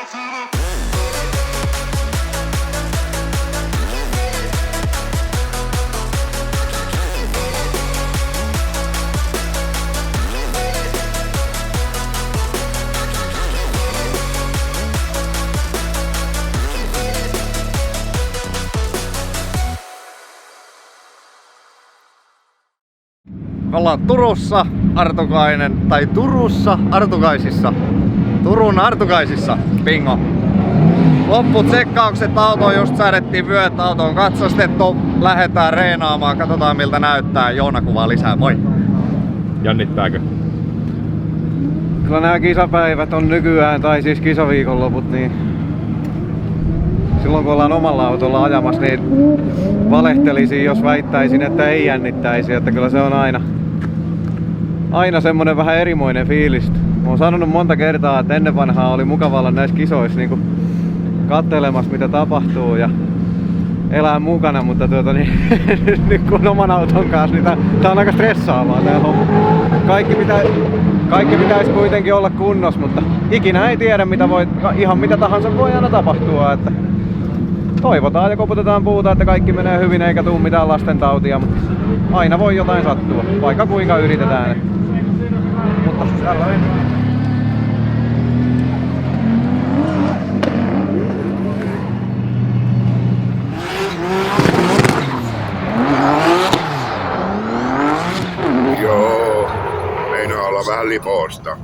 Me ollaan Turussa, Artukaisissa. Turun Artukaisissa, bingo. Lopputsekkaukset, auto just säädettiin vyöt, auto on katsastettu. Lähdetään reenaamaan, katsotaan miltä näyttää. Joona kuvaa lisää, moi! Jännittääkö? Kyllä nämä kisapäivät on nykyään, tai siis kisaviikonloput, niin silloin kun ollaan omalla autolla ajamassa, niin valehtelisin, jos väittäisin, että ei jännittäisi. Että kyllä se on aina semmonen vähän erimoinen fiilis. Mä oon sanonut monta kertaa, että ennen vanhaa oli mukava olla näissä kisoissa niin kattelemassa mitä tapahtuu ja elää mukana, mutta nyt kun on oman auton kanssa, niin tää on aika stressaavaa tää homma. Kaikki pitäisi kuitenkin olla kunnossa, mutta ikinä ei tiedä ihan mitä tahansa voi aina tapahtua. Että toivotaan ja koputetaan puuta, että kaikki menee hyvin eikä tuu mitään lastentautia, mutta aina voi jotain sattua, vaikka kuinka yritetään. Mutta tällainen. Joo, meinaa olla vähän lipoosta.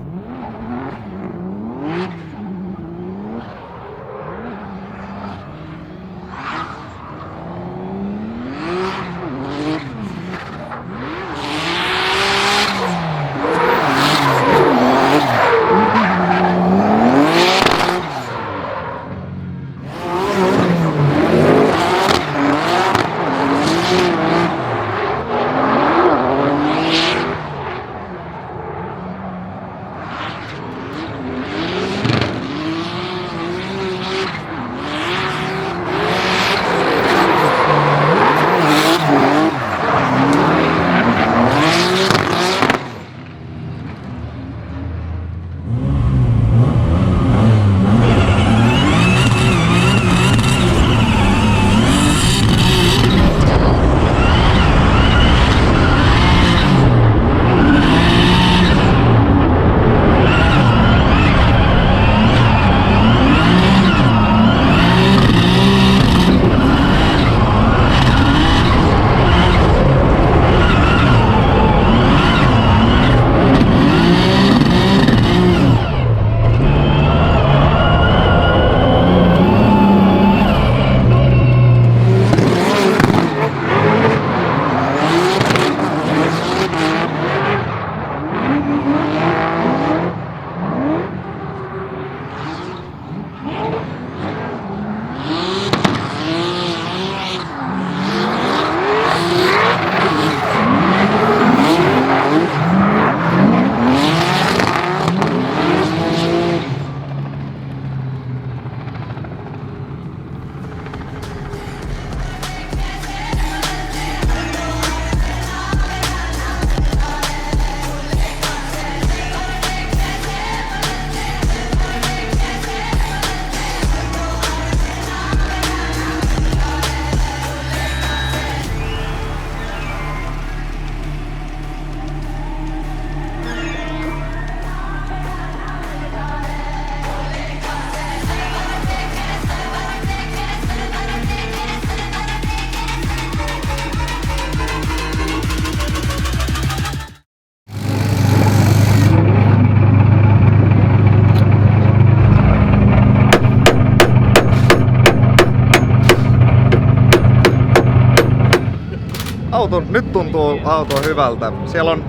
Nyt tuntuu auto hyvältä. Siellä on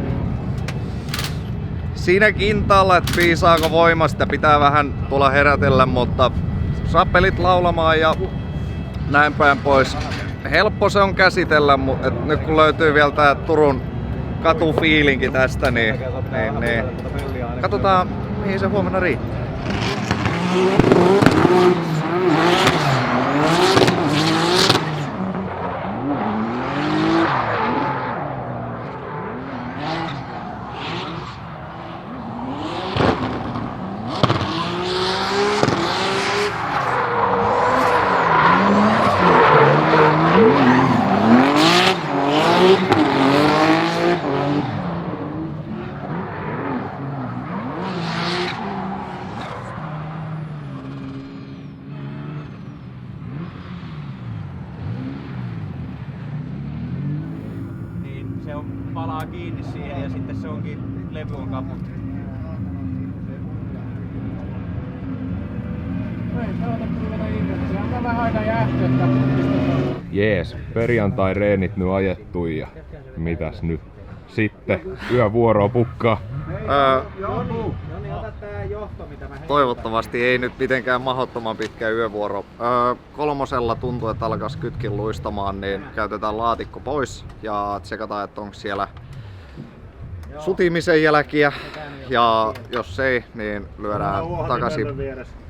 siinä kintaalla, että piisaako voimasta, pitää vähän tulla herätellä, mutta saa pelit laulamaan ja näin päin pois. Helppo se on käsitellä, mutta nyt kun löytyy vielä tää Turun katufiilinki tästä, niin katsotaan mihin se huomenna riittää. laitetaan kiinni siihen ja sitten se onkin, levy on kaput. Jees, perjantai-reenit nyt ajettu ja mitäs nyt? Sitten yövuoroa pukkaa. Toivottavasti ei nyt mitenkään mahdottoman pitkä yövuoro. 3 tuntuu, että alkaisi kytkin luistamaan, niin käytetään laatikko pois ja tsekataan, että onko siellä sutimisen jälkiä. Ja jos ei, niin lyödään takaisin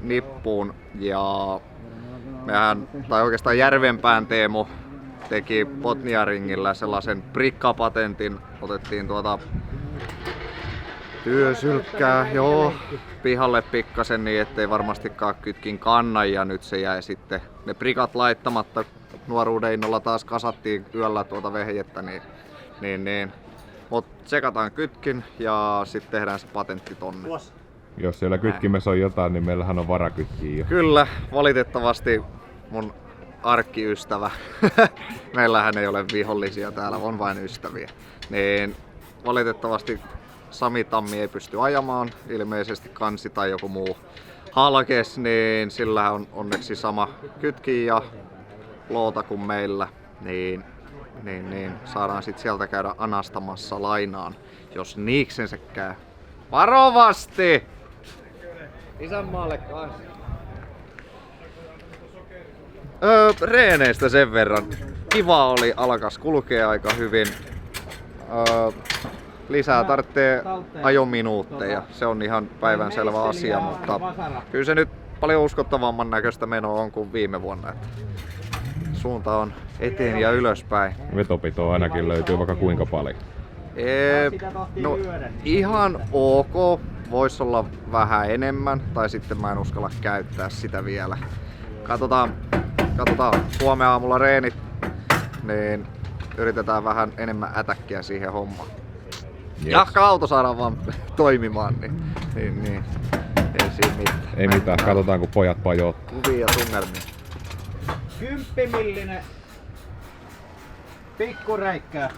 nippuun. Ja mehän, tai oikeastaan Järvenpään Teemu teki Botniaringillä sellaisen prikkapatentin. Otettiin työsylkkää, pihalle pikkasen niin, ettei varmastikaan kytkin kanna, ja nyt se jäi sitten ne prikat laittamatta. Nuoruuden innolla taas kasattiin yöllä vehjettä, niin. Mut tsekataan kytkin ja sitten tehdään se patentti tonne. Jos siellä kytkimessä on jotain, niin meillähän on varakytkiä jo. Kyllä, valitettavasti mun arkkiystävä. Meillähän ei ole vihollisia täällä, on vain ystäviä. Niin valitettavasti Sami Tammi ei pysty ajamaan, ilmeisesti kansi tai joku muu halkes, niin sillä on onneksi sama kytki ja loota kuin meillä, niin saadaan sit sieltä käydä anastamassa lainaan, jos niiksensä käy. Varovasti! Isänmaalle kanssa. Reeneistä sen verran. Kiva oli, alkas kulkea aika hyvin. Lisää tarvitsee ajominuutteja, se on ihan päivänselvä asia, mutta kyllä se nyt paljon uskottavamman näköistä menoa on kuin viime vuonna. Että suunta on eteen ja ylöspäin. Vetopitoa ainakin löytyy vaikka kuinka paljon. No ihan ok, voisi olla vähän enemmän, tai sitten mä en uskalla käyttää sitä vielä. Katsotaan huomenna aamulla reenit, niin yritetään vähän enemmän ätäkkiä siihen hommaan. Yes. Jahka auto saadaan vaan toimimaan, niin. Ei siinä mitään. Ei mitään, katsotaan kun pojat pajoittaa. Kuvia ja tunnelmia. 10-millinen pikkuräikkää.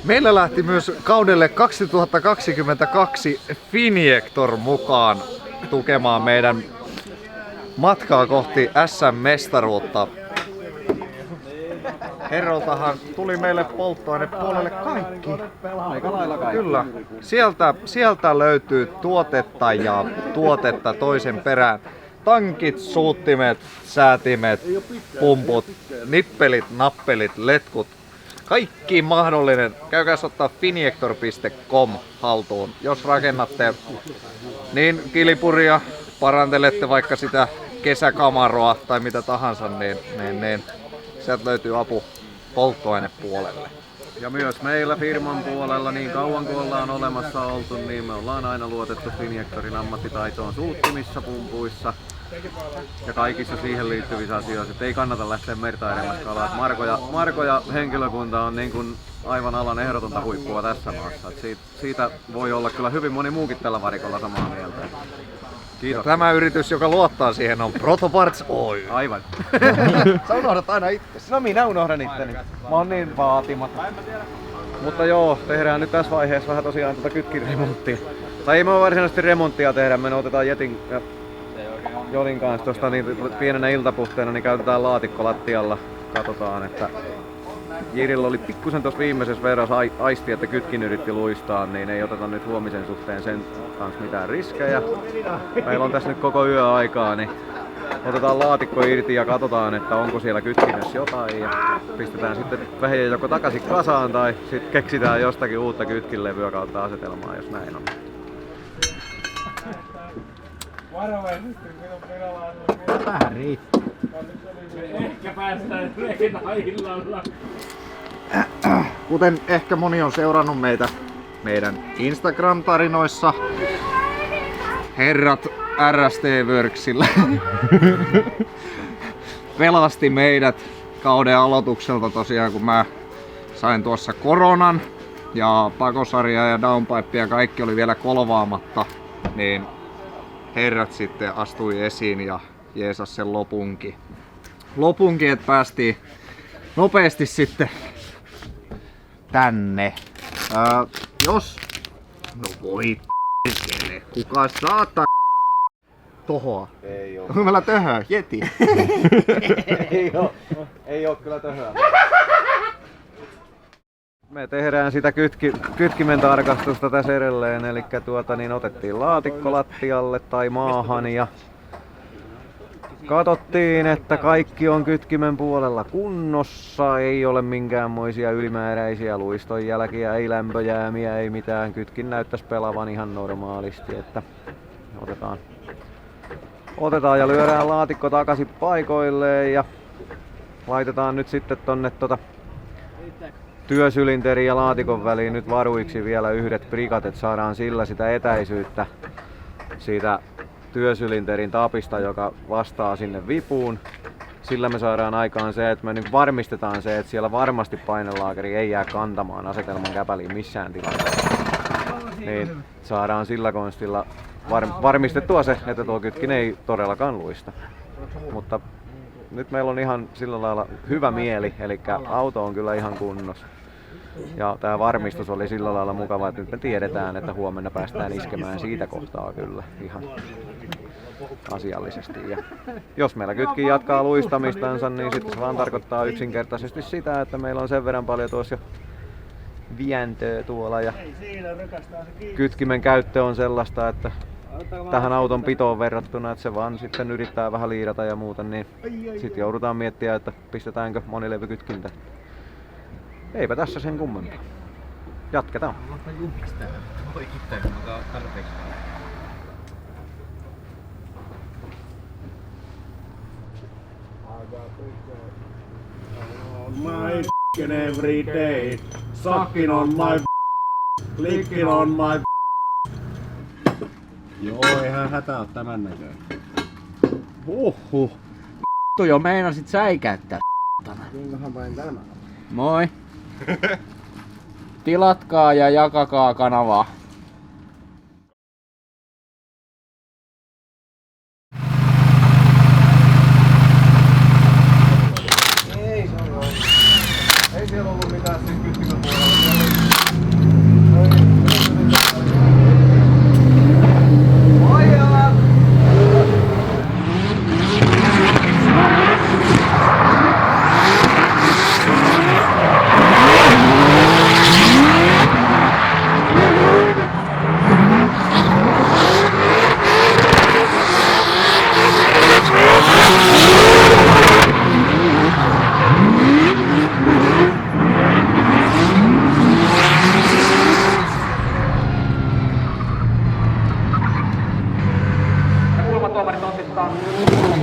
Meillä lähti myös kaudelle 2022 Finjector mukaan tukemaan meidän matkaa kohti SM-mestaruutta. Herroltahan tuli meille polttoainepuolelle kaikki. Aika lailla kaikki. Kyllä. Sieltä löytyy tuotetta toisen perään. Tankit, suuttimet, säätimet, pumput, nippelit, nappelit, letkut. Kaikki mahdollinen. Käykääs ottaa finjector.com haltuun. Jos rakennatte niin kilipuria, parantelette vaikka sitä kesäkamaroa tai mitä tahansa, niin sieltä löytyy apu polttoainepuolelle. Ja myös meillä firman puolella, niin kauan kuin ollaan olemassa oltu, niin me ollaan aina luotettu Finjectorin ammattitaitoon suuttimissa, pumpuissa ja kaikissa siihen liittyvissä asioissa. Et ei kannata lähteä mertailemassa kalaa. Marko ja henkilökunta on niin kuin aivan alan ehdotonta huippua tässä maassa. Et siitä voi olla kyllä hyvin moni muukin tällä varikolla samaa mieltä. Kiitos. Ja tämä yritys, joka luottaa siihen, on Protoparts Oy. Aivan. Sä unohdat aina itse. No minä unohdan itteni. Mä oon niin vaatimaton. Mutta joo, tehdään nyt tässä vaiheessa vähän tosiaan kytkiremonttia. Tai ei me varsinaisesti remonttia tehdä, me otetaan Jetin ja Jolin kanssa tosta niin pienenä iltapuhteena, niin käytetään laatikko lattialla. Katsotaan, että Jirillä oli pikkusen tuossa viimeisessä verrassa aisti, että kytkin yritti luistaa, niin ei oteta nyt huomisen suhteen sen kanssa mitään riskejä. Meillä on tässä nyt koko yö aikaa, niin otetaan laatikko irti ja katsotaan, että onko siellä kytkinessä jotain ja pistetään sitten vehje joko takaisin kasaan tai sitten keksitään jostakin uutta kytkinlevyä kautta asetelmaa, jos näin on. Vähän riittää. Ehkä päästään reenaillalla. Kuten ehkä moni on seurannut meitä meidän Instagram-tarinoissa, herrat RST Worksillä pelasti meidät kauden aloitukselta tosiaan, kun mä sain tuossa koronan ja pakosarja ja downpipe ja kaikki oli vielä kolvaamatta, niin herrat sitten astui esiin ja jeesas sen lopunkin, että nopeasti sitten tänne. Jos... No voi p***kele, kuka saata tohoa? Ei oo. Onko meillä töhöä? Jeti. Ei oo kyllä töhöä. Me tehdään sitä kytkimen tarkastusta tässä edelleen, eli otettiin laatikko lattialle tai maahan ja katsottiin, että kaikki on kytkimen puolella kunnossa, ei ole minkäänmoisia ylimääräisiä luistonjälkiä, ei lämpöjäämiä, ei mitään. Kytkin näyttäisi pelaavan ihan normaalisti, että otetaan ja lyödään laatikko takaisin paikoilleen ja laitetaan nyt sitten tonne työsylinterin ja laatikon väliin nyt varuiksi vielä yhdet prikat, että saadaan sillä sitä etäisyyttä siitä työsylinterin tapista, joka vastaa sinne vipuun. Sillä me saadaan aikaan se, että me nyt varmistetaan se, että siellä varmasti painelaakeri ei jää kantamaan asetelman käpäliin missään tilanteessa. Niin saadaan sillä konstilla varmistettua se, että tuo kytkin ei todellakaan luista. Mutta nyt meillä on ihan sillä lailla hyvä mieli, eli auto on kyllä ihan kunnossa. Ja tämä varmistus oli sillä lailla mukava, että nyt me tiedetään, että huomenna päästään iskemään siitä kohtaa kyllä ihan asiallisesti. Ja jos meillä kytkin jatkaa luistamistansa, niin sitten se vaan tarkoittaa yksinkertaisesti sitä, että meillä on sen verran paljon tuossa jo vientöä tuolla ja kytkimen käyttö on sellaista, että tähän auton pitoon verrattuna, että se vaan sitten yrittää vähän liidata ja muuta, niin sitten joudutaan miettimään, että pistetäänkö monilevykytkintä. Eipä tässä sen kummempaa. Jatketaan. My every day, sucking on my licking on my. Joo, eihän hätä oo tämän näköinen. Tu jo meinasit säikäyttää Kuinkahan vain tämä? Moi. Tilatkaa ja jakakaa kanavaa. Ei siellä ollut mitään sen kytkimen puolella. Kulmatuomarit tosissaan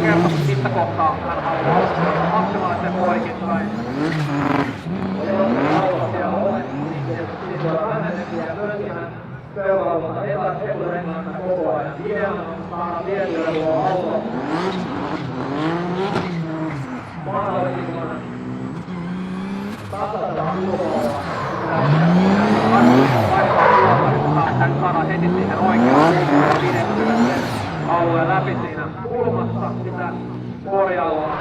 kertomus mittakohtaa hän haluaa maksimaalisen poikittain. Seuraavana eturengaasta koko ajan ideana on saada vietyä tuo auto mahdollisimman tasasta tuloa. Hän saadaan heti siihen oikeaan ja pidettyä sen alueen läpi siinä kulmassa sitä korjausta.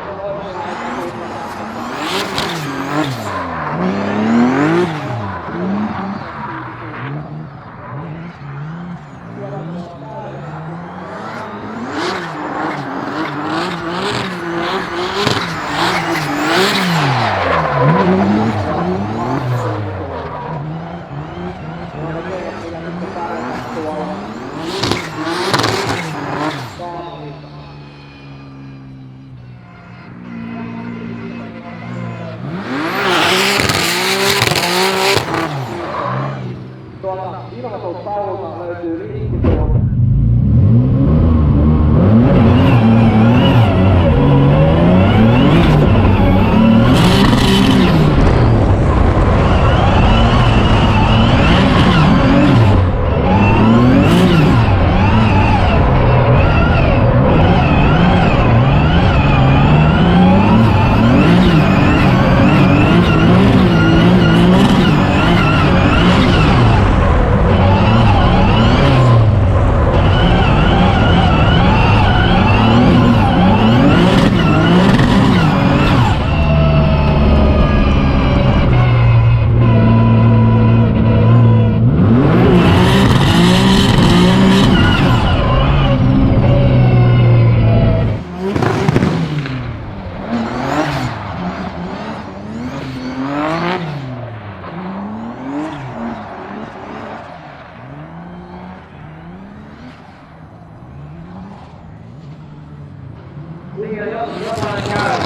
Niin, ja jos jotain käy,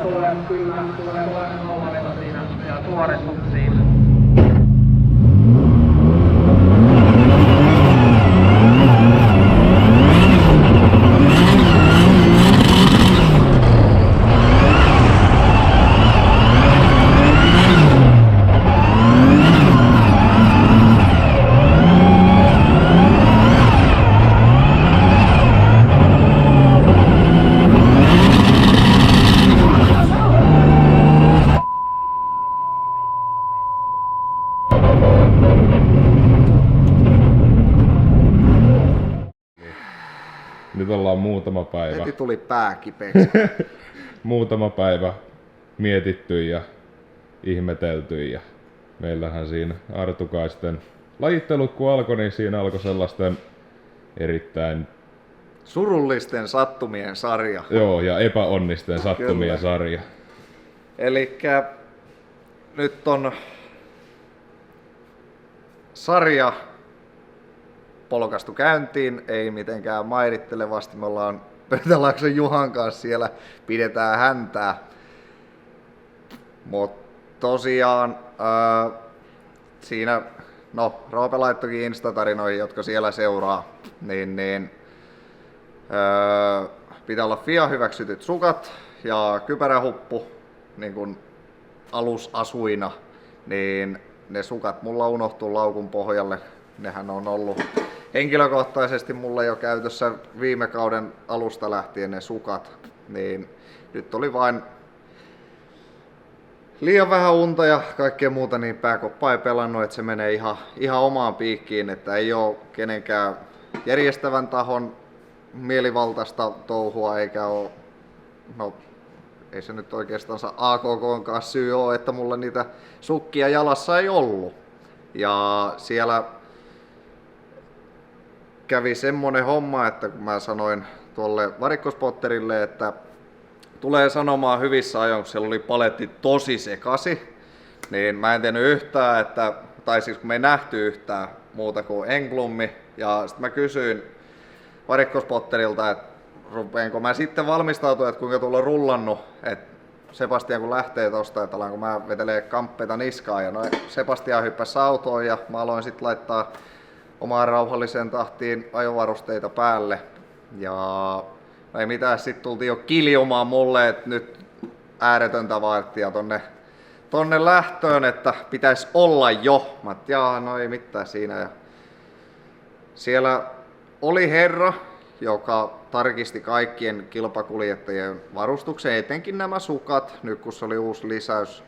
tulee kyllä, tulee nollaveto siinä ja suorituksiin. Nyt ollaan muutama päivä. Heti tuli pää kipeäksi. Muutama päivä mietitty ja ihmetelty ja meillähän siinä Artukaisten lajittelut kun alkoi, niin siinä alkoi sellaisten erittäin Surullisten sattumien sarja. joo ja epäonnisten sattumien Kyllä. sarja. Elikkä nyt on sarja polkastu käyntiin, ei mitenkään mairittelevasti. Me ollaan Pöytälakson Juhan kanssa siellä, pidetään häntää. Mut tosiaan siinä, no Roope laittokin Insta-tarinoihin, jotka siellä seuraa, niin pitää olla FIA hyväksytyt sukat ja kypärähuppu niin kun alusasuina, niin ne sukat mulla unohtuu laukun pohjalle. Nehän on ollut henkilökohtaisesti mulla jo käytössä viime kauden alusta lähtien ne sukat, niin nyt oli vain liian vähän unta ja kaikkea muuta, niin pääkoppa ei pelannut, että se menee ihan omaan piikkiin, että ei ole kenenkään järjestävän tahon mielivaltaista touhua eikä ole, no ei se nyt oikeastaan AKK:nkaan syy ole, että mulla niitä sukkia jalassa ei ollut. Ja siellä kävi semmonen homma, että kun mä sanoin tuolle varikkospotterille, että tulee sanomaan hyvissä ajoin, kun siellä oli paletti tosi sekasi, niin mä en tiennyt yhtään, tai siis kun me ei nähty yhtään muuta kuin Englummi, ja sitten mä kysyin varikkospotterilta, että rupeenko mä sitten valmistautua, että kuinka tuolla on rullannut, että Sebastian kun lähtee tosta, että alanko mä vetelee kamppeita niskaan, ja no Sebastian hyppäsi autoon ja mä aloin sitten laittaa omaan rauhalliseen tahtiin ajovarusteita päälle. Ja ei mitään, sitten tultiin jo kiljumaan mulle, että nyt ääretöntä vaarttia tonne lähtöön, että pitäisi olla jo. Mä et, jaa, no ei mitään siinä. Ja siellä oli herra, joka tarkisti kaikkien kilpakuljettajien varustuksen, etenkin nämä sukat, nyt kun se oli uusi lisäys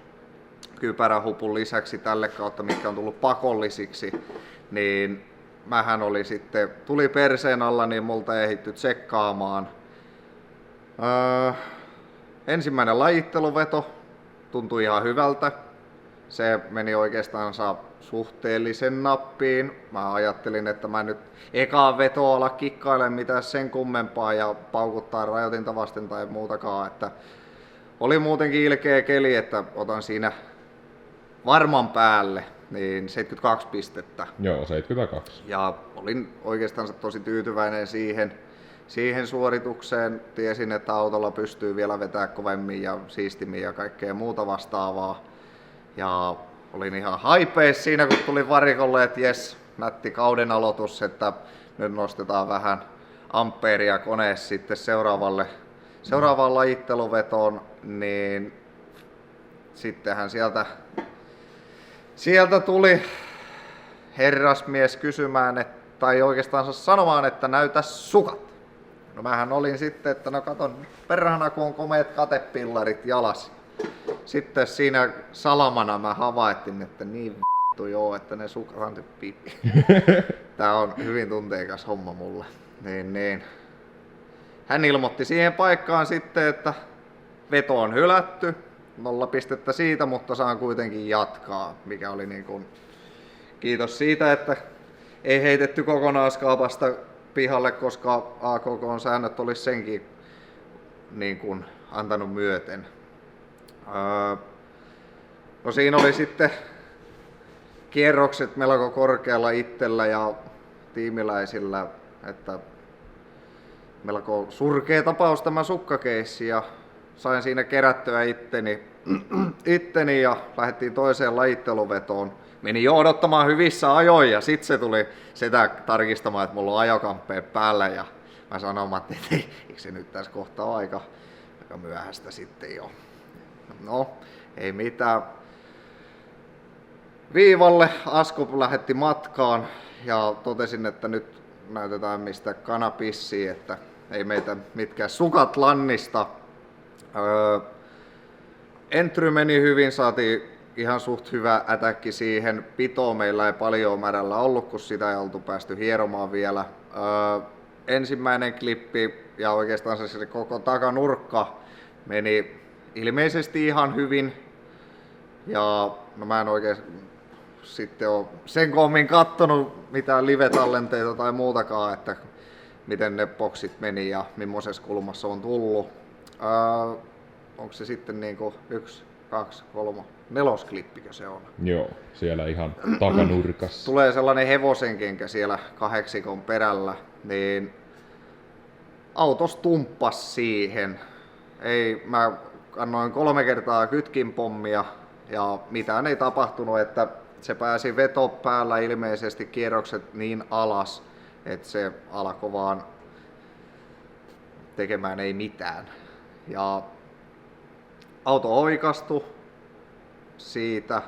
kypärähupun lisäksi tälle kautta, mitkä on tullut pakollisiksi, niin mähän oli sitten, tuli perseen alla, niin multa ei ehditty tsekkaamaan. Ensimmäinen lajitteluveto tuntui ihan hyvältä. Se meni oikeastaan suhteellisen nappiin. Mä ajattelin, että mä nyt ekaan vetoa ala kikkailemaan mitään sen kummempaa ja paukuttaa rajoitinta vasten tai muutakaan. Että oli muutenkin ilkeä keli, että otan siinä varman päälle niin 72 pistettä. Joo, 72. Ja olin oikeastaan tosi tyytyväinen siihen suoritukseen. Tiesin, että autolla pystyy vielä vetämään kovemmin ja siistimmin ja kaikkea muuta vastaavaa. Ja olin ihan haipeis siinä, kun tuli varikolle, että jes, nätti kauden aloitus, että nyt nostetaan vähän ampeeria koneessa sitten seuraavaan lajitteluvetoon, niin sittenhän sieltä tuli herrasmies kysymään, tai oikeastaan sanomaan, että näytä sukat. No mähän olin sitten, että no katon perhana, kun on komeet katepillarit jalassa. Sitten siinä salamana mä havaittin, että niin vittu joo, että ne sukat typpii. Tää on hyvin tunteikas homma mulle. Niin. Hän ilmoitti siihen paikkaan sitten, että veto on hylätty. 0 pistettä siitä, mutta saan kuitenkin jatkaa, mikä oli niin kuin kiitos siitä, että ei heitetty kokonaiskaupasta pihalle, koska AKK:n säännöt olisi senkin niin kuin antanut myöten. No siinä oli sitten kierrokset melko korkealla itsellä ja tiimiläisillä, että melko surkea tapaus tämä sukkakeissi ja sain siinä kerättyä itteni ja lähdettiin toiseen lajitteluvetoon. Menin jo odottamaan hyvissä ajoin ja sitten se tuli sitä tarkistamaan, että mulla on ajokamppeet päällä ja mä sanoin, että eikö se nyt tässä kohtaa aika myöhäistä sitten jo. No, ei mitään. Viivalle Asko lähetti matkaan ja totesin, että nyt näytetään mistä kana pissii, että ei meitä mitkään sukat lannista. Entry meni hyvin, saatiin ihan suht hyvä ätäkki siihen. Pitoa meillä ei paljon määrällä ollut, kun sitä ei oltu päästy hieromaan vielä. Ensimmäinen klippi ja oikeastaan se koko takanurkka meni ilmeisesti ihan hyvin. Ja no mä en oikein sitten ole sen koommin kattonut mitään live-tallenteita tai muutakaan, että miten ne boksit meni ja millaisessa kulmassa on tullut. Onko se sitten niinku 1, 2, 3, 4 klippikö se on? Joo, siellä ihan takanurkassa. Tulee sellainen hevosenkenkä siellä 8 perällä, niin autos tumppas siihen. Mä annoin 3 kertaa kytkinpommia ja mitään ei tapahtunut, että se pääsi veto päällä ilmeisesti kierrokset niin alas, että se alkoi vaan tekemään ei mitään. Ja auto oikastui siitä.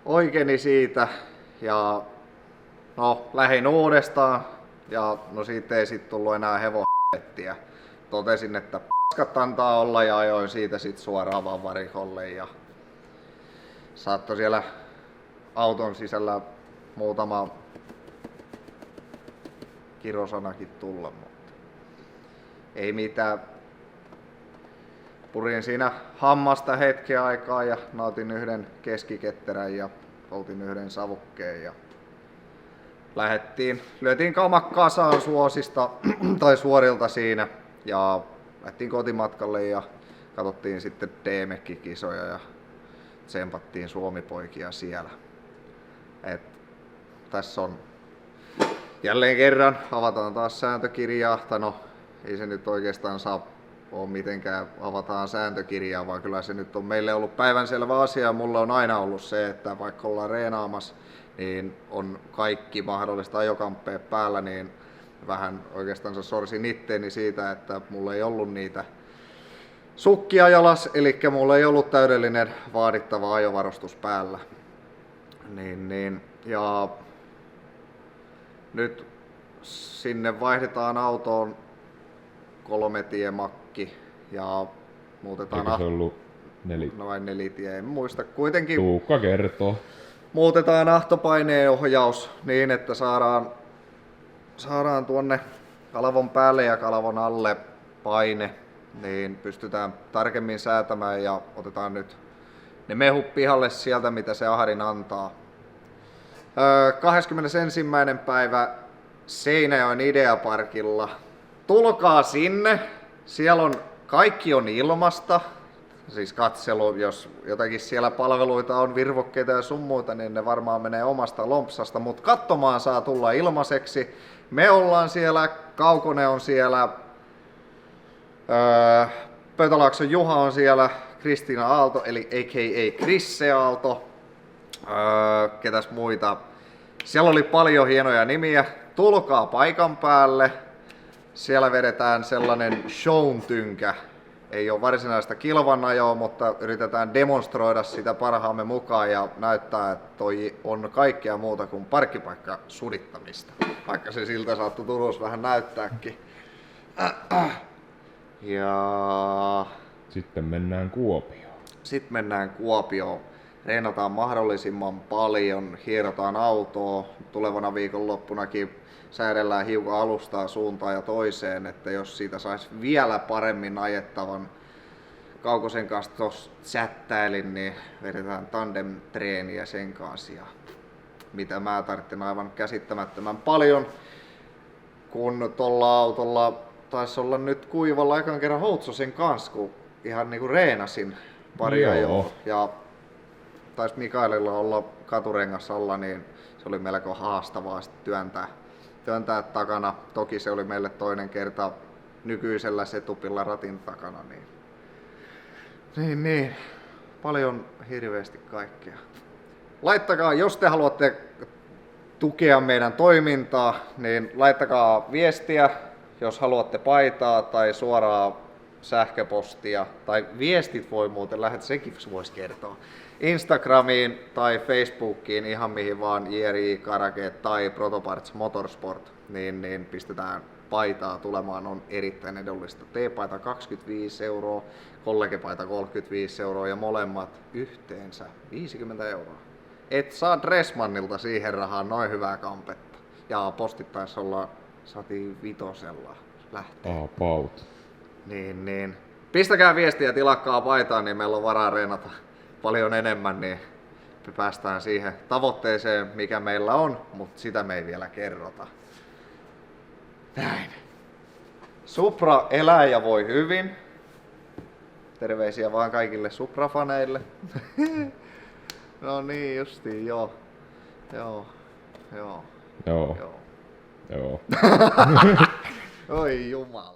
Oikeni siitä ja no lähdin uudestaan ja no siitä ei sit tullut enää hevosvettiä. Totesin, että paskat antaa olla ja ajoin siitä sit suoraan vaan varikolle ja saattoi siellä auton sisällä muutama kirosanakin tulla, mutta ei mitään. Purin siinä hammasta hetken aikaa ja nautin yhden keskiketterän ja poltin yhden savukkeen ja lyötiin kamat kasaan suosista tai suorilta siinä ja lähtiin kotimatkalle ja katsottiin sitten DMX-kisoja ja tsempattiin Suomi-poikia siellä. Tässä on jälleen kerran, avataan taas sääntökirjaa, tai no ei se nyt oikeastaan saa ole mitenkään avataan sääntökirjaa, vaan kyllä se nyt on meille ollut päivänselvä asia ja mulla on aina ollut se, että vaikka ollaan reenaamassa, niin on kaikki mahdollista ajokamppeet päällä, niin vähän oikeastaan sorsin itteeni siitä, että mulla ei ollut niitä sukkia jalas, eli mulla ei ollut täydellinen vaadittava ajovarustus päällä. Ja nyt sinne vaihdetaan autoon 3-tiemakki ja muutetaan... Eikö se ollut No vain 4-tie, en muista. Kuitenkin Tuukka kertoo. Muutetaan ahtopaineen ohjaus niin, että saadaan tuonne kalvon päälle ja kalvon alle paine, niin pystytään tarkemmin säätämään ja otetaan nyt ne mehut pihalle sieltä, mitä se ahdin antaa. 21. päivä Seinäjoen Ideaparkilla. Tulkaa sinne, siellä on kaikki on ilmasta. Siis katselu, jos jotakin siellä palveluita on, virvokkeita ja sun muuta, niin ne varmaan menee omasta lompsasta, mutta katsomaan saa tulla ilmaiseksi. Me ollaan siellä, Kaukonen on siellä, Pöytälaakson Juha on siellä, Kristiina Aalto, eli a.k.a. Krisse Aalto, ketäs muita. Siellä oli paljon hienoja nimiä. Tulkaa paikan päälle. Siellä vedetään sellainen shown-tynkä. Ei ole varsinaista kilvanajoa, mutta yritetään demonstroida sitä parhaamme mukaan ja näyttää, että toi on kaikkea muuta kuin parkkipaikka sudittamista. Vaikka se siltä saattoi Turussa vähän näyttääkin. Ja... Sitten mennään Kuopioon. Reenataan mahdollisimman paljon, hierotaan autoa. Tulevana viikonloppunakin säädellään hiukan alustaa suuntaan ja toiseen, että jos siitä saisi vielä paremmin ajettavan Kaukosen kanssa tuossa chattailin, niin vedetään tandem-treeniä sen kanssa. Ja mitä mä tarvitsen aivan käsittämättömän paljon, kun tuolla autolla taisi olla nyt kuivalla ekan kerran Houtsosen kanssa, kun ihan niinku reenasin pari ajoa. Ja taisi Mikaelilla olla katurengas alla, niin se oli melko haastavaa työntää takana. Toki se oli meille toinen kerta nykyisellä setupilla ratin takana. Niin. Paljon hirveästi kaikkea. Laittakaa, jos te haluatte tukea meidän toimintaa, niin laittakaa viestiä, jos haluatte paitaa tai suoraa sähköpostia. Tai viestit voi muuten lähettää, sekin voisi kertoa. Instagramiin tai Facebookiin, ihan mihin vaan, JRI Karake tai Protoparts Motorsport, niin pistetään paitaa tulemaan, on erittäin edullista. T-paita 25 €, kollegepaita 35 € ja molemmat yhteensä 50 €. Et saa Dressmannilta siihen rahaan noin hyvää kampetta. Ja postittaessa saatiin 5 lähtee. About. Niin. Pistäkää viestiä, tilakkaa paitaa, niin meillä on varaa reenata paljon enemmän, niin päästään siihen tavoitteeseen, mikä meillä on, mutta sitä me ei vielä kerrota. Näin. Supra elää ja voi hyvin. Terveisiä vaan kaikille Supra-faneille. No niin, justiin, joo. Joo. Oi jumala.